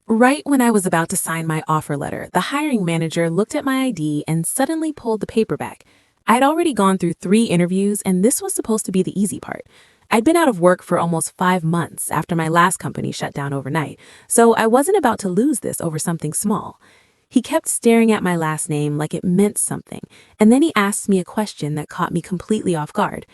Right when I was about to sign my offer letter, the hiring manager looked at my ID and suddenly pulled the paper back. I'd already gone through 3 interviews, and this was supposed to be the easy part. I'd been out of work for almost 5 months after my last company shut down overnight, so I wasn't about to lose this over something small. He kept staring at my last name like it meant something, and then he asked me a question that caught me completely off guard.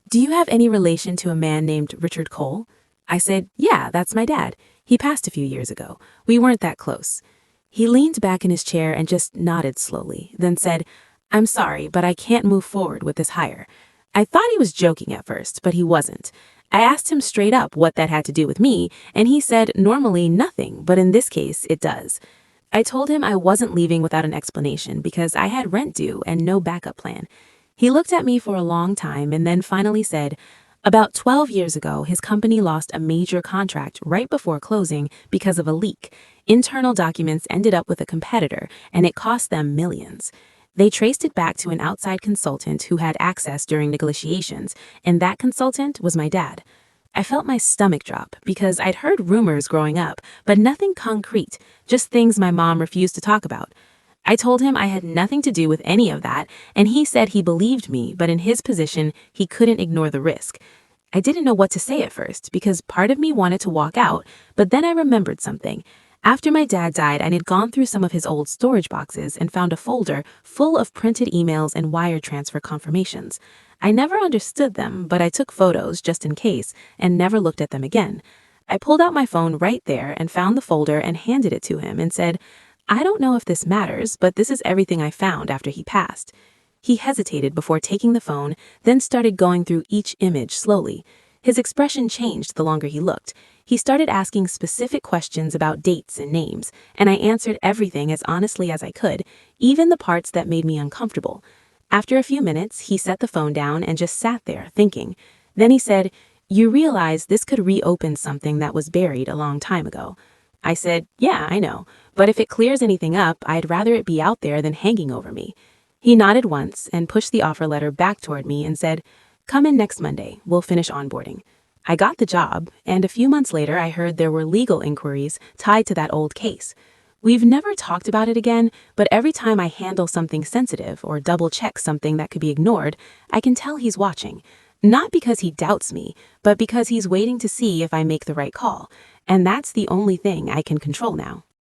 Do you have any relation to a man named Richard Cole? I said, yeah, that's my dad. He passed a few years ago. We weren't that close. He leaned back in his chair and just nodded slowly, then said, I'm sorry, but I can't move forward with this hire. I thought he was joking at first, but he wasn't. I asked him straight up what that had to do with me, and he said normally nothing, but in this case, it does. I told him I wasn't leaving without an explanation because I had rent due and no backup plan. He looked at me for a long time and then finally said, about 12 years ago, his company lost a major contract right before closing because of a leak. Internal documents ended up with a competitor, and it cost them millions. They traced it back to an outside consultant who had access during negotiations, and that consultant was my dad. I felt my stomach drop because I'd heard rumors growing up, but nothing concrete, just things my mom refused to talk about. I told him I had nothing to do with any of that, and he said he believed me, but in his position, he couldn't ignore the risk. I didn't know what to say at first because part of me wanted to walk out, but then I remembered something. After my dad died, I had gone through some of his old storage boxes and found a folder full of printed emails and wire transfer confirmations. I never understood them, but I took photos just in case and never looked at them again. I pulled out my phone right there and found the folder and handed it to him and said, I don't know if this matters, but this is everything I found after he passed. He hesitated before taking the phone, then started going through each image slowly. His expression changed the longer he looked. He started asking specific questions about dates and names, and I answered everything as honestly as I could, even the parts that made me uncomfortable. After a few minutes, he set the phone down and just sat there, thinking. Then he said, You realize this could reopen something that was buried a long time ago. I said, yeah, I know, but if it clears anything up, I'd rather it be out there than hanging over me. He nodded once and pushed the offer letter back toward me and said, Come in next Monday, we'll finish onboarding. I got the job, and a few months later I heard there were legal inquiries tied to that old case. We've never talked about it again, but every time I handle something sensitive or double-check something that could be ignored, I can tell he's watching. Not because he doubts me, but because he's waiting to see if I make the right call. And that's the only thing I can control now.